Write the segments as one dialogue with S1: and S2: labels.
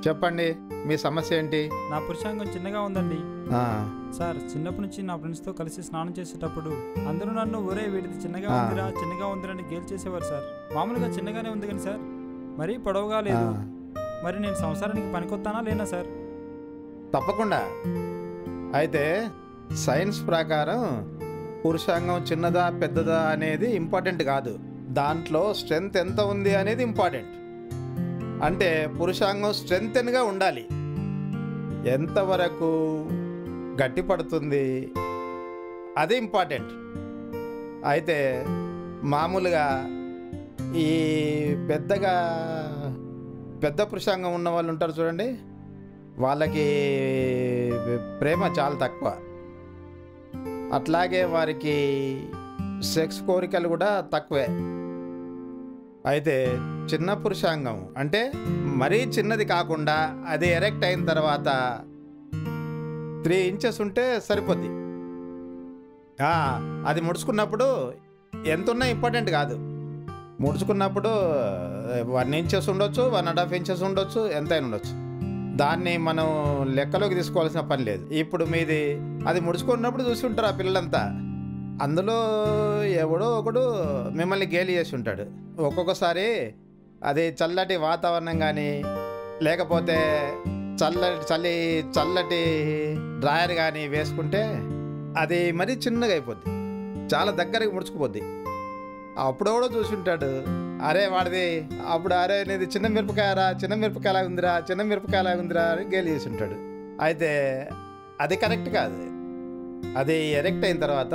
S1: చెప్పండి, మీ సమస్య ఏంటి?
S2: నా పురుషాంగం చిన్నగా ఉందండి
S1: ఆ,
S2: సార్. చిన్నప్పటి నుంచి నా ఫ్రెండ్స్తో కలిసి స్నానం చేసేటప్పుడు అందరూ నన్ను ఒరే వీడిది చిన్నగా ఉందిరా చిన్నగా ఉందిరా అని గేల్ చేసేవారు సార్. మామూలుగా చిన్నగానే ఉంది కానీ సార్ మరీ పొడవుగా లేదు. మరి నేను సంసారానికి పనికొత్తానా లేనా సార్?
S1: తప్పకుండా. అయితే సైన్స్ ప్రకారం పురుషాంగం చిన్నదా పెద్దదా అనేది ఇంపార్టెంట్ కాదు, దాంట్లో స్ట్రెంగ్త్ ఎంత ఉంది అనేది ఇంపార్టెంట్. అంటే పురుషాంగం స్ట్రెంగ్త్గా ఉండాలి, ఎంతవరకు గట్టి పడుతుంది అది ఇంపార్టెంట్. అయితే మామూలుగా ఈ పెద్ద పురుషాంగం ఉన్న వాళ్ళు ఉంటారు చూడండి, వాళ్ళకి ప్రేమ చాలా తక్కువ. అట్లాగే వారికి సెక్స్ కోరికలు కూడా తక్కువే. అయితే చిన్న పురుషాంగం అంటే మరీ చిన్నది కాకుండా అది ఎరెక్ట్ అయిన తర్వాత 3 ఇంచెస్ ఉంటే సరిపోద్ది. అది ముడుచుకున్నప్పుడు ఎంత ఉన్నా ఇంపార్టెంట్ కాదు. ముడుచుకున్నప్పుడు 1 ఇంచెస్ ఉండొచ్చు, 1.5 ఇంచెస్ ఉండొచ్చు, ఎంతైనా ఉండొచ్చు. దాన్ని మనం లెక్కలోకి తీసుకోవాల్సిన పని లేదు. ఇప్పుడు మీది అది ముడుచుకున్నప్పుడు చూసి ఉంటారు ఆ పిల్లలంతా, అందులో ఎవడో ఒకడు మిమ్మల్ని గేలి చేసి ఉంటాడు. ఒక్కొక్కసారి అది చల్లటి వాతావరణం కానీ లేకపోతే చల్లటి డ్రాయర్ కానీ వేసుకుంటే అది మరీ చిన్నగా అయిపోద్ది, చాలా దగ్గరికి ముడుచుకుపోద్ది. అప్పుడు కూడా చూసి ఉంటాడు, అరే వాడిది అప్పుడు అరే నీది చిన్న మిరపకాయలా ఉందిరా అని గేలి చేసి ఉంటాడు. అయితే అది కరెక్ట్ కాదు. అది ఎరెక్ట్ అయిన తర్వాత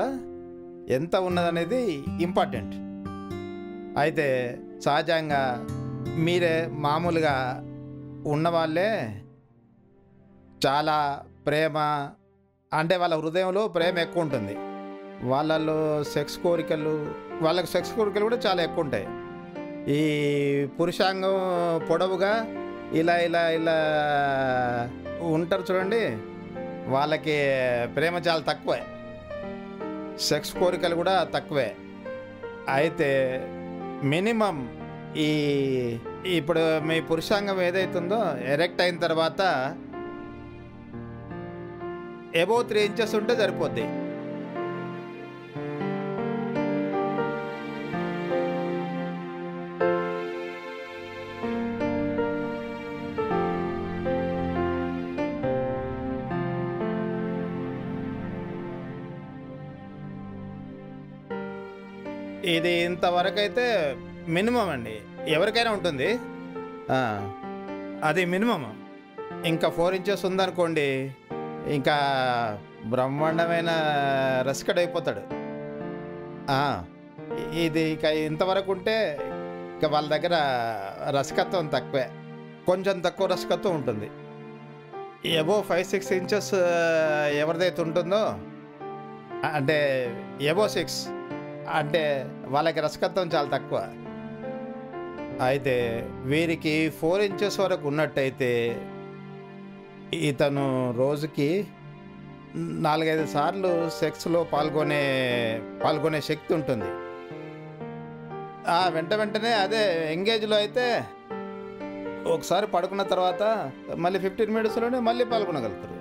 S1: ఎంత ఉన్నదనేది ఇంపార్టెంట్. అయితే సహజంగా మీరే మామూలుగా ఉన్నవాళ్ళే చాలా ప్రేమ అంటే వాళ్ళ హృదయంలో ప్రేమ ఎక్కువ ఉంటుంది. వాళ్ళకు సెక్స్ కోరికలు కూడా చాలా ఎక్కువ ఉంటాయి. ఈ పురుషాంగం పొడవుగా ఇలా ఉంటారు చూడండి, వాళ్ళకి ప్రేమ చాలా తక్కువే, సెక్స్ కోరికలు కూడా తక్కువే. అయితే మినిమం ఇప్పుడు మీ పురుషాంగం ఏదైతుందో ఎరెక్ట్ అయిన తర్వాత అబోవ్ 3 ఇంచెస్ ఉంటే సరిపోద్ది. ఇది ఇంతవరకు అయితే మినిమం అండి, ఎవరికైనా ఉంటుంది. అది మినిమం. ఇంకా 4 ఇంచెస్ ఉందనుకోండి, ఇంకా బ్రహ్మాండమైన రసికడ్ అయిపోతాడు. ఇది ఇక ఇంతవరకు ఉంటే ఇక వాళ్ళ దగ్గర రసికత్వం తక్కువే, కొంచెం తక్కువ రసికత్వం ఉంటుంది. అబోవ్ 5-6 ఇంచెస్ ఎవరిదైతే ఉంటుందో, అంటే అబోవ్ 6 అంటే వాళ్ళకి రసకత్వం చాలా తక్కువ. అయితే వీరికి 4 ఇంచెస్ వరకు ఉన్నట్టయితే ఇతను రోజుకి 4-5 సార్లు సెక్స్లో పాల్గొనే శక్తి ఉంటుంది. వెంటనే అదే ఎంగేజ్లో అయితే ఒకసారి పడుకున్న తర్వాత మళ్ళీ 15 మినిట్స్లోనే మళ్ళీ పాల్గొనగలుగుతారు,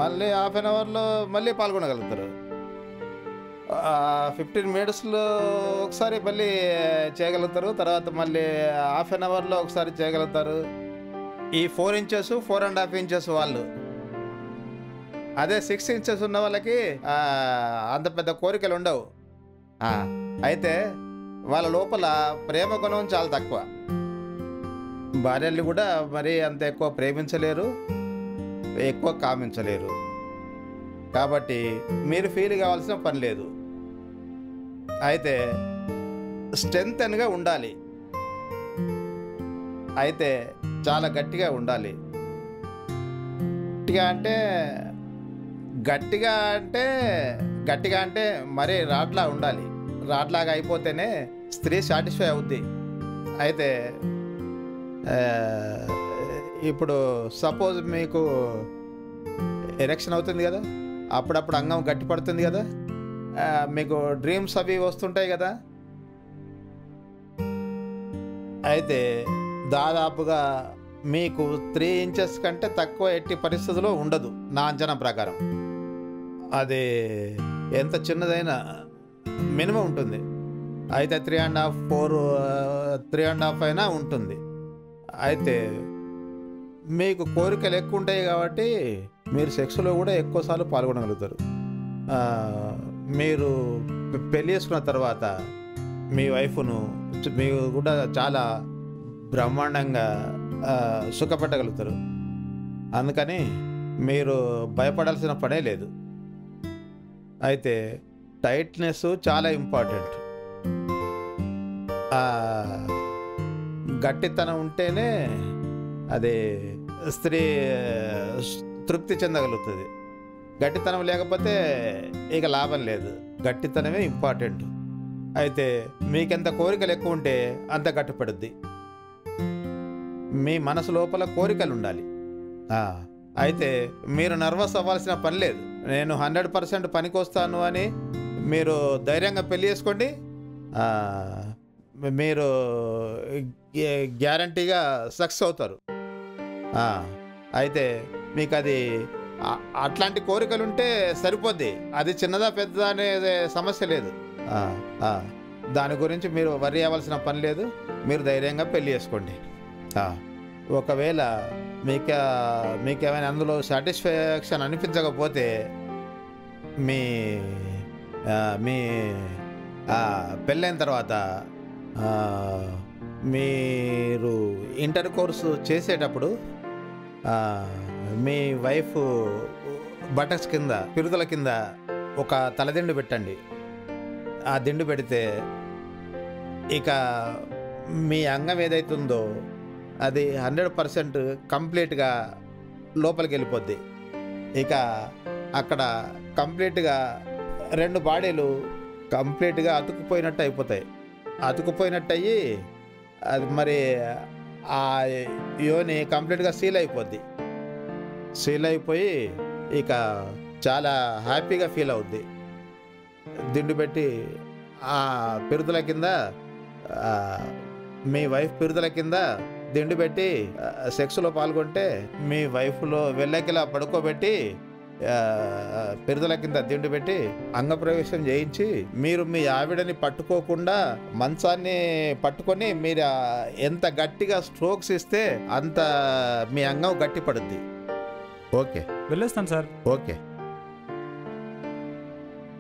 S1: మళ్ళీ హాఫ్ అన్ అవర్లో మళ్ళీ పాల్గొనగలుగుతారు, 15 మినిట్స్లో ఒకసారి మళ్ళీ చేయగలుగుతారు, తర్వాత మళ్ళీ హాఫ్ అన్ అవర్లో ఒకసారి చేయగలుగుతారు. ఈ 4 ఇంచెస్ 4.5 ఇంచెస్ వాళ్ళు. అదే 6 ఇంచెస్ ఉన్న వాళ్ళకి అంత పెద్ద కోరికలు ఉండవు. అయితే వాళ్ళ లోపల ప్రేమ గుణం చాలా తక్కువ. భార్యలు కూడా మరీ అంత ఎక్కువ ప్రేమించలేరు, ఎక్కువ కామించలేరు. కాబట్టి మీరు ఫీల్ కావాల్సిన పని లేదు. అయితే స్ట్రెంగ్త్గా ఉండాలి, అయితే చాలా గట్టిగా ఉండాలి. గట్టిగా అంటే మరీ రాడ్లా ఉండాలి. రాడ్లాగా అయిపోతేనే స్త్రీ సాటిస్ఫై అవుద్ది. అయితే ఇప్పుడు సపోజ్ మీకు ఎరెక్షన్ అవుతుంది కదా, అప్పుడప్పుడు అంగం గట్టి పడుతుంది కదా, మీకు డ్రీమ్స్ అవి వస్తుంటాయి కదా. అయితే దాదాపుగా మీకు 3 ఇంచెస్ కంటే తక్కువ ఎట్టి పరిస్థితుల్లో ఉండదు నా అంచనా ప్రకారం. అది ఎంత చిన్నదైనా మినిమం ఉంటుంది. అయితే 3.5 4 3.5 అయినా ఉంటుంది. అయితే మీకు కోరికలు ఎక్కువ ఉంటాయి కాబట్టి మీరు సెక్స్లో కూడా ఎక్కువసార్లు పాల్గొనగలుగుతారు. మీరు పెళ్ళి చేసుకున్న తర్వాత మీ వైఫ్ను మీరు కూడా చాలా బ్రహ్మాండంగా సుఖపెట్టగలుగుతారు. అందుకని మీరు భయపడాల్సిన పనే లేదు. అయితే టైట్నెస్ చాలా ఇంపార్టెంట్. గట్టితనం ఉంటేనే అది స్త్రీ తృప్తి చెందగలుగుతుంది. గట్టితనం లేకపోతే ఇక లాభం లేదు. గట్టితనమే ఇంపార్టెంట్. అయితే మీకెంత కోరికలు ఎక్కువ ఉంటే అంత గట్టిపడుద్ది. మీ మనసు లోపల కోరికలు ఉండాలి. అయితే మీరు నర్వస్ అవ్వాల్సిన పని లేదు. నేను 100% పనికొస్తాను అని మీరు ధైర్యంగా పెళ్లి చేసుకోండి. మీరు గ్యారంటీగా సక్సెస్ అవుతారు. అయితే మీకు అది అట్లాంటి కోరికలు ఉంటే సరిపోద్ది. అది చిన్నదా పెద్దదా అనే సమస్య లేదు. దాని గురించి మీరు వర్రీ అవ్వాల్సిన పని లేదు. మీరు ధైర్యంగా పెళ్లి చేసుకోండి. ఒకవేళ మీకేమైనా అందులో సాటిస్ఫాక్షన్ అనిపించకపోతే మీ పెళ్ళైన తర్వాత మీరు ఇంటర్ కోర్సు చేసేటప్పుడు మీ వైఫ్ బటక్స్ కింద పిరుదల కింద ఒక తలదిండు పెట్టండి. ఆ దిండు పెడితే ఇక మీ అంగం ఏదైతుందో అది 100% కంప్లీట్గా లోపలికి వెళ్ళిపోద్ది. ఇక అక్కడ కంప్లీట్గా 2 బాడీలు కంప్లీట్గా అతుకుపోయినట్టు అయిపోతాయి. అతుకుపోయినట్టు అయ్యి అది మరి ఆ యోని కంప్లీట్గా సీల్ అయిపోద్ది. సీల్ అయిపోయి ఇక చాలా హ్యాపీగా ఫీల్ అవుద్ది. దిండు పెట్టి ఆ పిరుదల కింద మీ వైఫ్ పిరుదల కింద దిండు పెట్టి సెక్స్లో పాల్గొంటే మీ వైఫ్లో వెళ్ళకిలా పడుకోబెట్టి పిరుదల కింద దిండు పెట్టి అంగప్రవేశం చేయించి మీరు మీ ఆవిడని పట్టుకోకుండా మంచాన్ని పట్టుకొని మీరు ఎంత గట్టిగా స్ట్రోక్స్ ఇస్తే అంత మీ అంగం గట్టి పడుద్ది. ఓకే,
S2: వెళ్ళొస్తాను సార్.
S1: ఓకే.